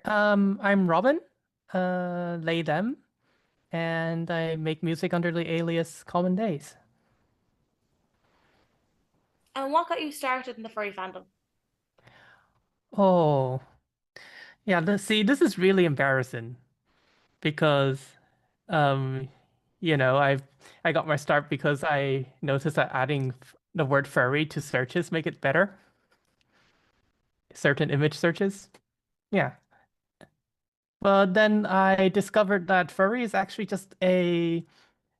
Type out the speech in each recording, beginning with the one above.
I'm Robin, lay them, and I make music under the alias Common Days. And what got you started in the furry fandom? Oh, yeah, see, this is really embarrassing because, um, I got my start because I noticed that adding the word furry to searches make it better, certain image searches. Yeah. But then I discovered that furry is actually just a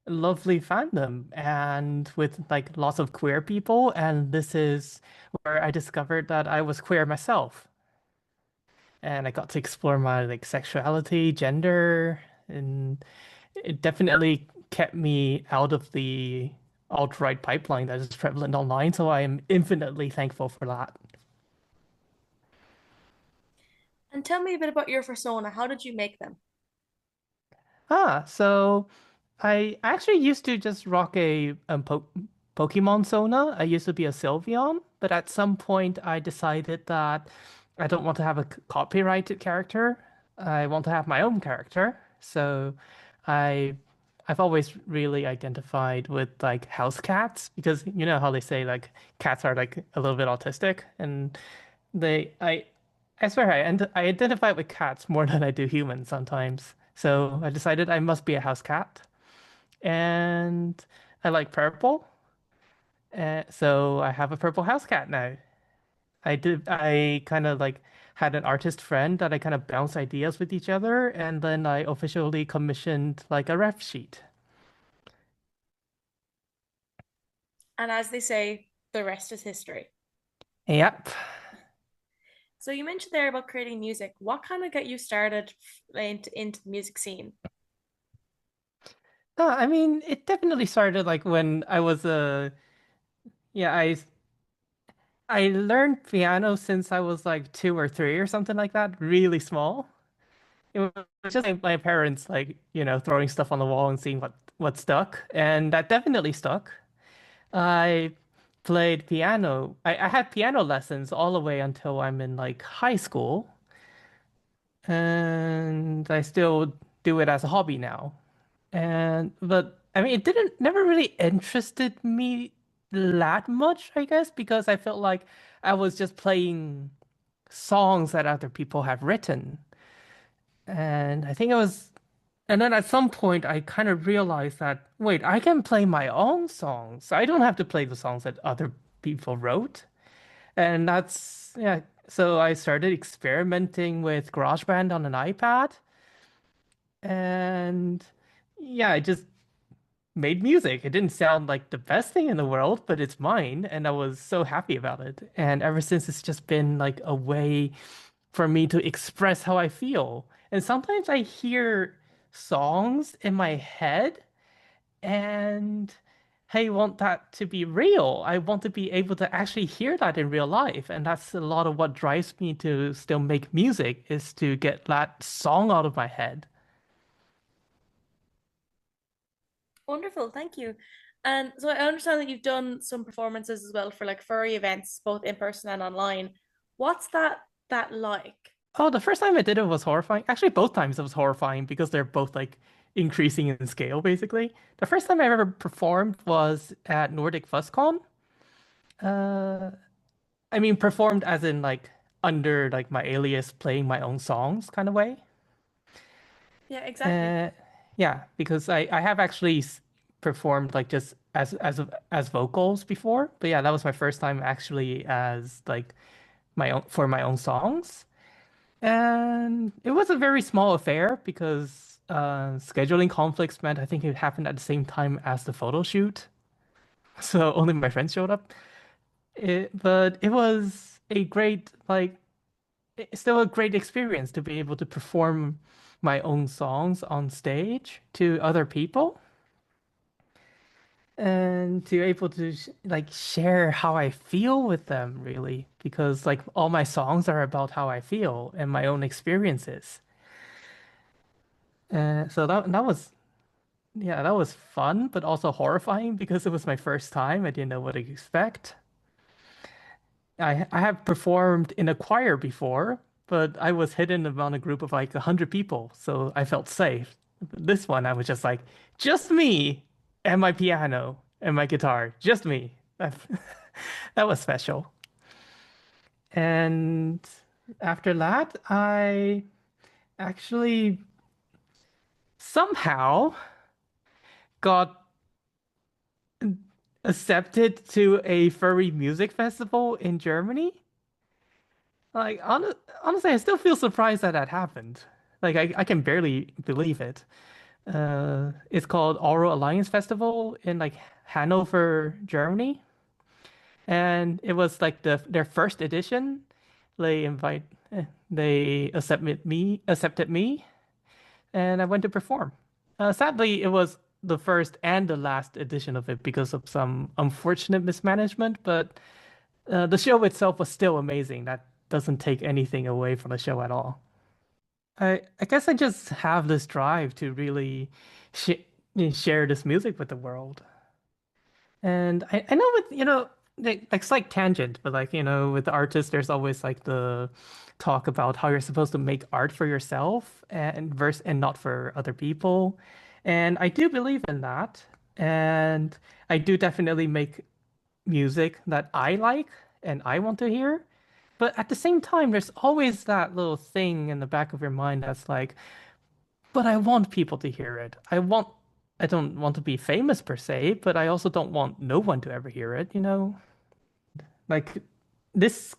lovely fandom and with like lots of queer people, and this is where I discovered that I was queer myself, and I got to explore my like sexuality, gender, and it definitely kept me out of the alt-right pipeline that is prevalent online, so I am infinitely thankful for that. And tell me a bit about your persona. How did you make them? So I actually used to just rock a Pokemon Sona. I used to be a Sylveon, but at some point I decided that I don't want to have a copyrighted character. I want to have my own character. So I I've always really identified with like house cats because you know how they say like cats are like a little bit autistic, and they I swear I identify with cats more than I do humans sometimes. So I decided I must be a house cat, and I like purple. So I have a purple house cat now. I kind of like had an artist friend that I kind of bounce ideas with each other, and then I officially commissioned like a ref sheet. And as they say, the rest is history. Yep. So you mentioned there about creating music. What kind of got you started into the music scene? No, I mean, it definitely started like when I was yeah, I learned piano since I was like 2 or 3 or something like that, really small. It was just like my parents like, throwing stuff on the wall and seeing what stuck, and that definitely stuck. I played piano. I had piano lessons all the way until I'm in like high school, and I still do it as a hobby now. And but I mean, it didn't never really interested me that much, I guess, because I felt like I was just playing songs that other people have written. And I think it was, and then at some point I kind of realized that, wait, I can play my own songs. I don't have to play the songs that other people wrote. And that's, yeah. So I started experimenting with GarageBand on an iPad. And yeah, I just made music. It didn't sound like the best thing in the world, but it's mine. And I was so happy about it. And ever since, it's just been like a way for me to express how I feel. And sometimes I hear songs in my head and I want that to be real. I want to be able to actually hear that in real life. And that's a lot of what drives me to still make music is to get that song out of my head. Wonderful, thank you. And so I understand that you've done some performances as well for like furry events, both in person and online. What's that like? Oh, the first time I did it was horrifying. Actually, both times it was horrifying because they're both like increasing in scale, basically. The first time I ever performed was at Nordic FuzzCon. Uh, I mean, performed as in like under like my alias playing my own songs kind of way. Yeah, exactly. Uh, yeah, because I have actually performed like just as vocals before, but yeah, that was my first time actually as like my own for my own songs. And it was a very small affair because scheduling conflicts meant I think it happened at the same time as the photo shoot. So only my friends showed up. But it was a great, like, it's still a great experience to be able to perform my own songs on stage to other people and to able to like share how I feel with them, really, because like all my songs are about how I feel and my own experiences. So that was yeah, that was fun, but also horrifying because it was my first time. I didn't know what to expect. I have performed in a choir before, but I was hidden among a group of like 100 people, so I felt safe. This one, I was just me and my piano and my guitar, just me. That was special. And after that, I actually somehow got accepted to a furry music festival in Germany. Like, honestly, I still feel surprised that that happened. Like, I can barely believe it. It's called Oral Alliance Festival in like Hanover, Germany, and it was like their first edition. They invite, they accepted me, and I went to perform. Sadly, it was the first and the last edition of it because of some unfortunate mismanagement, but the show itself was still amazing. That doesn't take anything away from the show at all. I guess I just have this drive to really sh share this music with the world. And I know with, like slight tangent, but like, with the artists, there's always like the talk about how you're supposed to make art for yourself and not for other people. And I do believe in that. And I do definitely make music that I like and I want to hear. But at the same time, there's always that little thing in the back of your mind that's like, but I want people to hear it. I don't want to be famous per se, but I also don't want no one to ever hear it, you know? Like this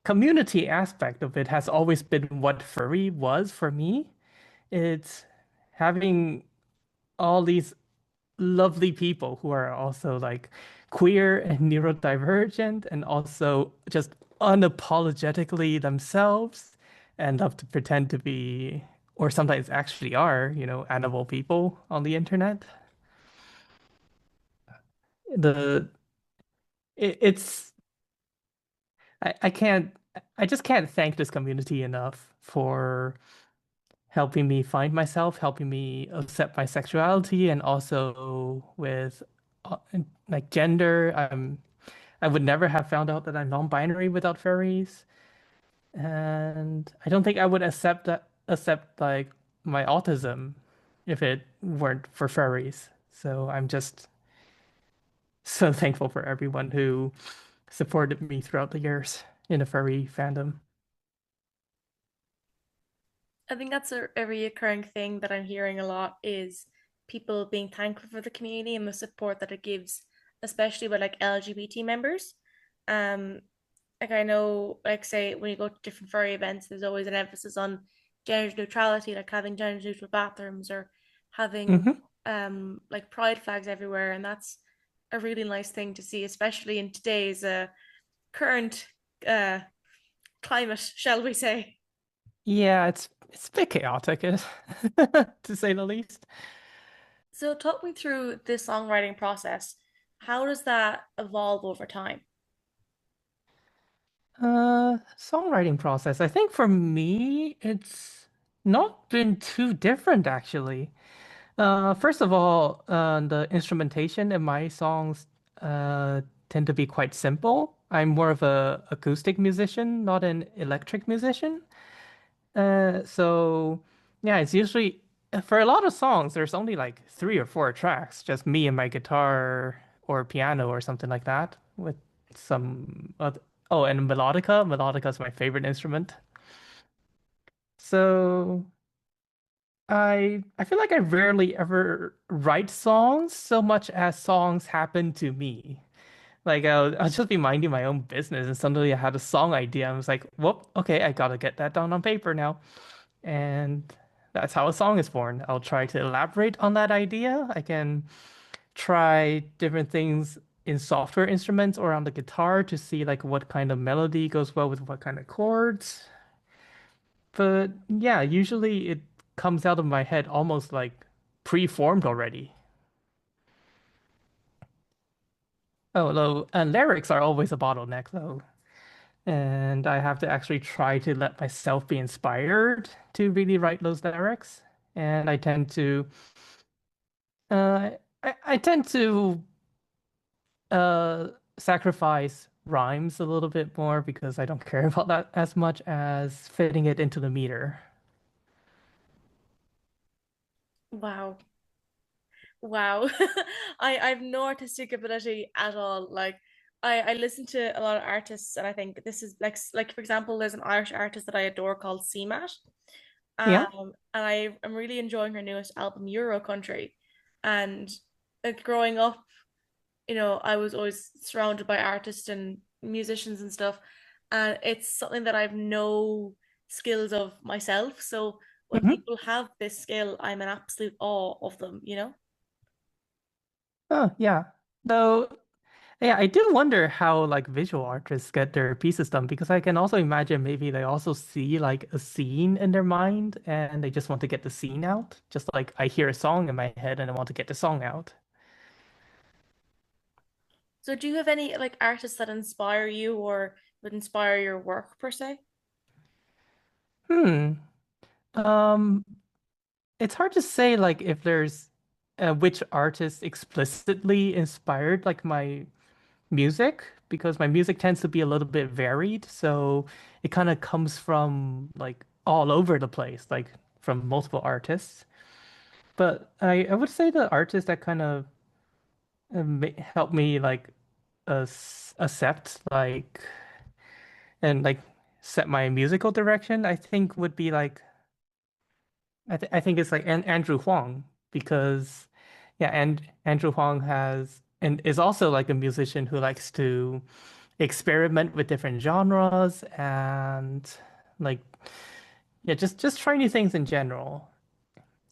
community aspect of it has always been what furry was for me. It's having all these lovely people who are also like queer and neurodivergent and also just unapologetically themselves and love to pretend to be, or sometimes actually are, animal people on the internet. The it's I can't I just can't thank this community enough for helping me find myself, helping me accept my sexuality, and also with uh, like gender. I would never have found out that I'm non-binary without furries, and I don't think I would accept like my autism if it weren't for furries. So I'm just so thankful for everyone who supported me throughout the years in the furry fandom. I think that's a reoccurring thing that I'm hearing a lot is people being thankful for the community and the support that it gives, especially with like LGBT members. Um, like I know, like say when you go to different furry events, there's always an emphasis on gender neutrality, like having gender neutral bathrooms or having Hmm. like pride flags everywhere, and that's a really nice thing to see, especially in today's current uh climate, shall we say. Yeah, it's a bit chaotic, to say the least. So talk me through the songwriting process. How does that evolve over time? Songwriting process. I think for me, it's not been too different actually. First of all, the instrumentation in my songs tend to be quite simple. I'm more of a acoustic musician, not an electric musician. So yeah, it's usually for a lot of songs, there's only like 3 or 4 tracks, just me and my guitar or piano or something like that with some other. Oh, and melodica. Melodica is my favorite instrument. So I feel like I rarely ever write songs so much as songs happen to me. Like I'll just be minding my own business and suddenly I had a song idea. I was like, whoop, okay, I gotta get that down on paper now. And that's how a song is born. I'll try to elaborate on that idea. I can try different things in software instruments or on the guitar to see like what kind of melody goes well with what kind of chords. But yeah, usually it comes out of my head almost like pre-formed already. Oh, though, and lyrics are always a bottleneck though. And I have to actually try to let myself be inspired to really write those lyrics. And uh, I tend to uh, sacrifice rhymes a little bit more because I don't care about that as much as fitting it into the meter. Wow. Wow. I have no artistic ability at all. Like I listen to a lot of artists and I think this is like for example, there's an Irish artist that I adore called CMAT. Yeah. And I am really enjoying her newest album, Euro Country. And like growing up, I was always surrounded by artists and musicians and stuff. And it's something that I've no skills of myself. So when Hmm. people have this skill, I'm in absolute awe of them? Oh, yeah. Though, yeah, I do wonder how like visual artists get their pieces done because I can also imagine maybe they also see like a scene in their mind and they just want to get the scene out. Just like I hear a song in my head and I want to get the song out. So do you have any like artists that inspire you or would inspire your work per se? Hmm. Um, it's hard to say like if there's which artist explicitly inspired like my music because my music tends to be a little bit varied, so it kind of comes from like all over the place, like from multiple artists. But I would say the artist that kind of helped me like accept like and like set my musical direction, I think would be like I think it's like Andrew Huang because yeah, and Andrew Huang has and is also like a musician who likes to experiment with different genres and like yeah, just try new things in general.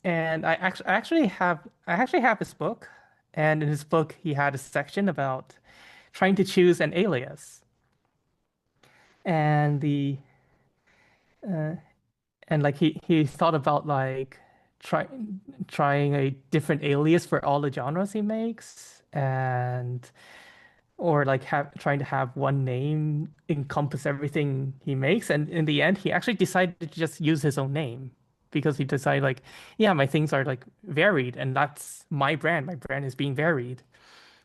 And I actually have his book, and in his book he had a section about trying to choose an alias. And the and like he thought about like try trying a different alias for all the genres he makes and or like have trying to have one name encompass everything he makes. And in the end, he actually decided to just use his own name because he decided like, yeah, my things are like varied, and that's my brand. My brand is being varied.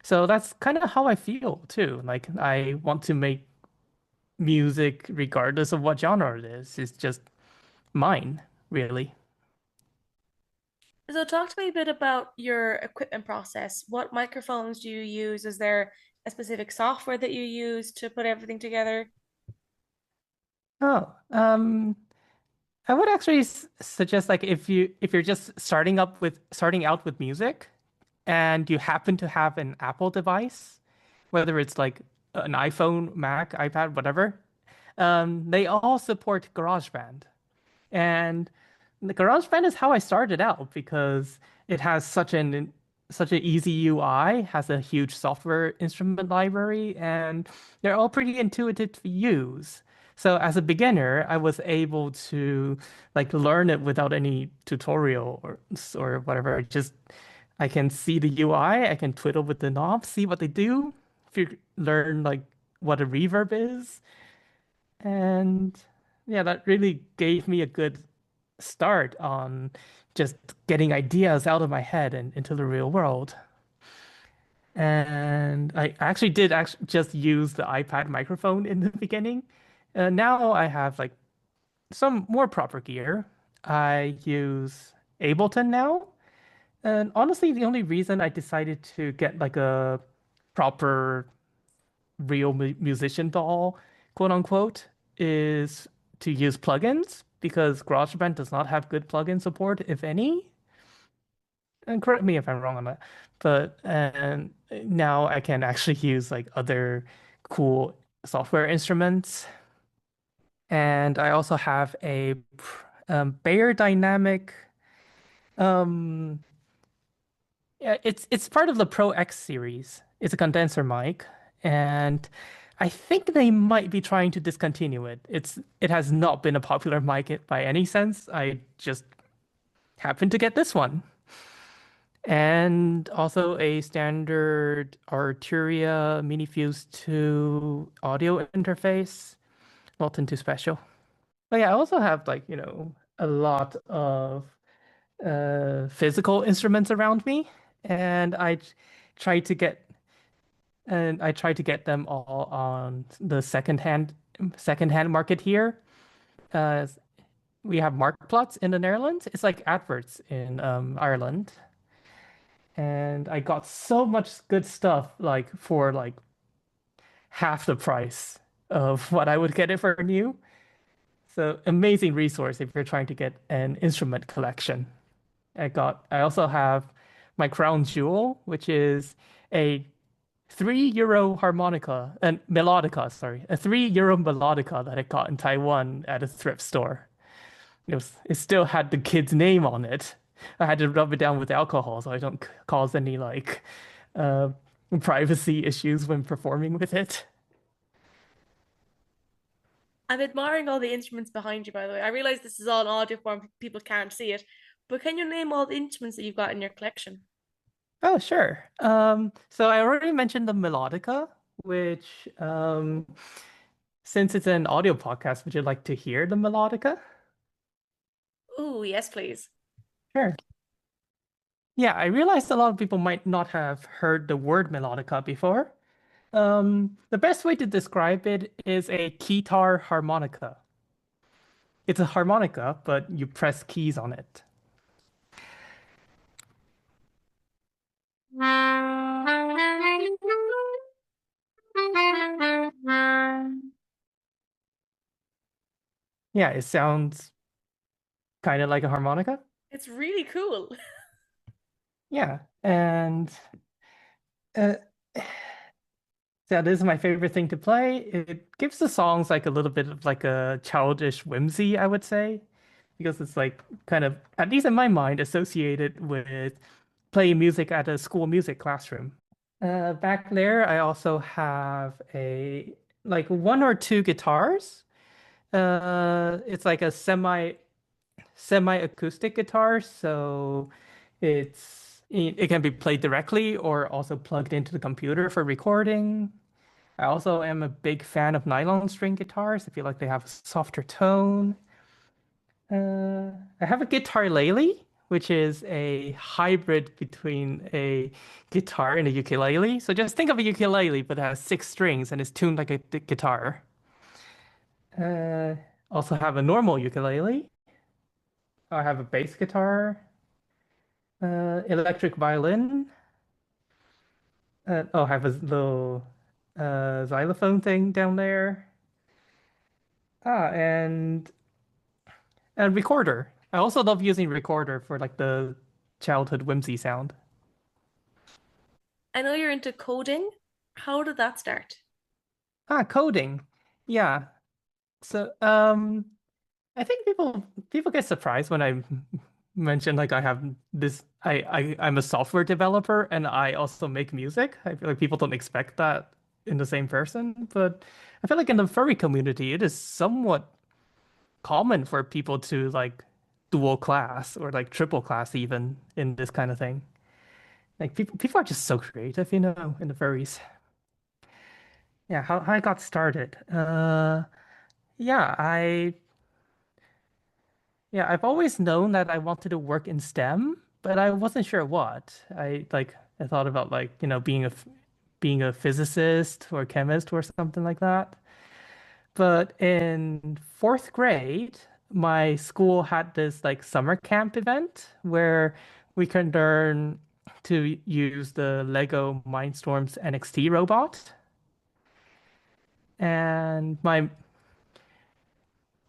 So that's kind of how I feel too. Like I want to make music regardless of what genre it is. It's just mine, really. So talk to me a bit about your equipment process. What microphones do you use? Is there a specific software that you use to put everything together? Oh, I would actually suggest like if you're just starting out with music and you happen to have an Apple device, whether it's like an iPhone, Mac, iPad, whatever, they all support GarageBand. And the GarageBand is how I started out because it has such an easy UI, has a huge software instrument library, and they're all pretty intuitive to use. So as a beginner, I was able to like learn it without any tutorial or whatever. I can see the UI, I can twiddle with the knobs, see what they do. If you learn like what a reverb is, and yeah, that really gave me a good start on just getting ideas out of my head and into the real world. And I actually did actually just use the iPad microphone in the beginning. Now I have like some more proper gear. I use Ableton now. And honestly, the only reason I decided to get like a proper real musician doll, quote unquote, is to use plugins because GarageBand does not have good plugin support, if any. And correct me if I'm wrong on that. But and now I can actually use like other cool software instruments. And I also have a Bayer Dynamic. Um, yeah, it's part of the Pro X series. It's a condenser mic, and I think they might be trying to discontinue it. It has not been a popular mic by any sense. I just happened to get this one. And also a standard Arturia Mini Fuse 2 audio interface. Nothing too special. But yeah, I also have like, a lot of physical instruments around me. And try to get and I tried to get them all on the second hand market here. Uh, we have Marktplaats in the Netherlands. It's like adverts in Ireland, and I got so much good stuff like for like half the price of what I would get it for new. So amazing resource if you're trying to get an instrument collection. I also have my crown jewel, which is a €3 harmonica and melodica, sorry, a €3 melodica that I got in Taiwan at a thrift store. It still had the kid's name on it. I had to rub it down with alcohol so I don't cause any like uh, privacy issues when performing with it. I'm admiring all the instruments behind you, by the way. I realize this is all in audio form, people can't see it, but can you name all the instruments that you've got in your collection? Oh, sure. So I already mentioned the melodica, which since it's an audio podcast, would you like to hear the melodica? Oh, yes, please. Sure. Yeah, I realized a lot of people might not have heard the word melodica before. The best way to describe it is a keytar harmonica. It's a harmonica, but you press keys on it. Yeah, it sounds kind of like a harmonica. It's really cool. Yeah, and uh, yeah, this is my favorite thing to play. It gives the songs like a little bit of like a childish whimsy, I would say, because it's like kind of, at least in my mind, associated with playing music at a school music classroom. Back there, I also have a like one or two guitars. It's like a semi acoustic guitar, so it can be played directly or also plugged into the computer for recording. I also am a big fan of nylon string guitars. I feel like they have a softer tone. I have a guitar lele, which is a hybrid between a guitar and a ukulele. So just think of a ukulele, but it has 6 strings and is tuned like a guitar. Uh, Also have a normal ukulele. I have a bass guitar, electric violin. I have a little xylophone thing down there. And a recorder. I also love using recorder for like the childhood whimsy sound. I know you're into coding. How did that start? Coding. Yeah. So, I think people get surprised when I mention like I have this I'm a software developer and I also make music. I feel like people don't expect that in the same person, but I feel like in the furry community it is somewhat common for people to like dual class or like triple class even in this kind of thing. Like people are just so creative, in the furries. Yeah, how I got started. Yeah, I've always known that I wanted to work in STEM, but I wasn't sure what. I thought about like, being a physicist or a chemist or something like that. But in fourth grade, my school had this like summer camp event where we can learn to use the Lego Mindstorms NXT robot. And my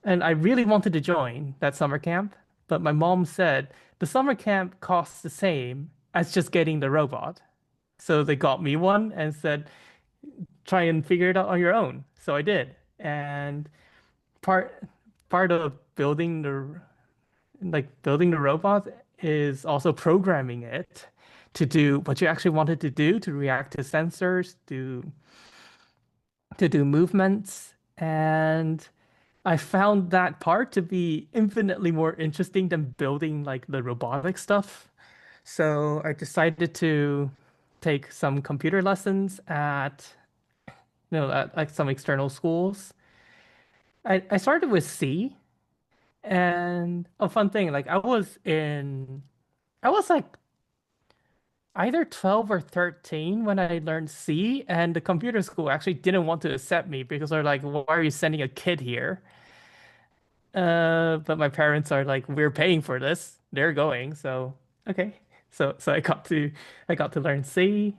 and I really wanted to join that summer camp, but my mom said the summer camp costs the same as just getting the robot. So they got me one and said, try and figure it out on your own. So I did. And part part of building the robot is also programming it to do what you actually wanted to do, to react to sensors, to do movements. And I found that part to be infinitely more interesting than building like the robotic stuff. So I decided to take some computer lessons at like some external schools. I started with C, and a fun thing, like I was like either 12 or 13 when I learned C, and the computer school actually didn't want to accept me because they're like, why are you sending a kid here? But my parents are like, we're paying for this. They're going, so okay. So I got to learn C,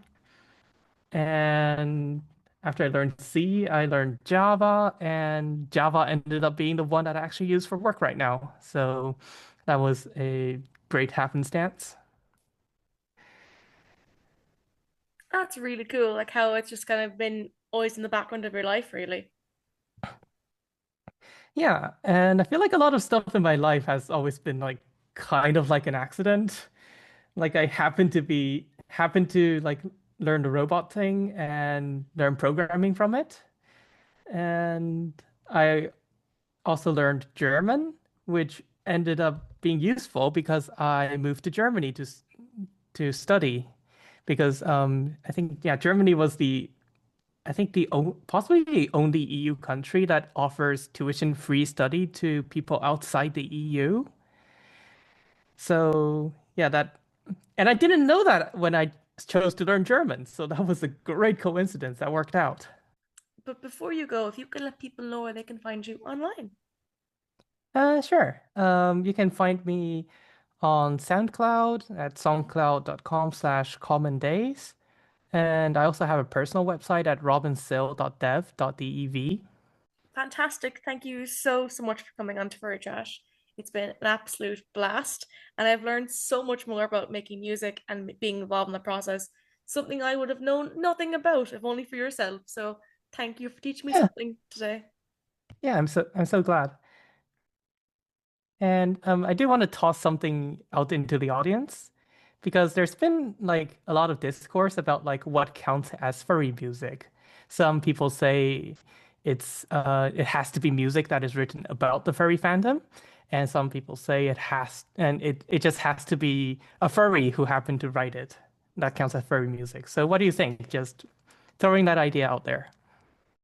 and after I learned C, I learned Java, and Java ended up being the one that I actually use for work right now. So that was a great happenstance. That's really cool, like how it's just kind of been always in the background of your life, really. Yeah, and I feel like a lot of stuff in my life has always been like kind of like an accident. Like I happened to like learn the robot thing and learn programming from it. And I also learned German, which ended up being useful because I moved to Germany to study. Because I think yeah, Germany was the I think possibly the only EU country that offers tuition-free study to people outside the EU. So yeah, and I didn't know that when I chose to learn German. So that was a great coincidence that worked out. But before you go, if you could let people know where they can find you online. Sure. You can find me on SoundCloud at soundcloud.com/common days. And I also have a personal website at robinsyl.dev.dev. Fantastic. Thank you so, so much for coming on to Furry Trash. It's been an absolute blast. And I've learned so much more about making music and being involved in the process, something I would have known nothing about if only for yourself. So thank you for teaching me Yeah, something today. yeah, I'm so glad. And I do want to toss something out into the audience because there's been like a lot of discourse about like what counts as furry music. Some people say it has to be music that is written about the furry fandom, and some people say it just has to be a furry who happened to write it. That counts as furry music. So what do you think? Just throwing that idea out there.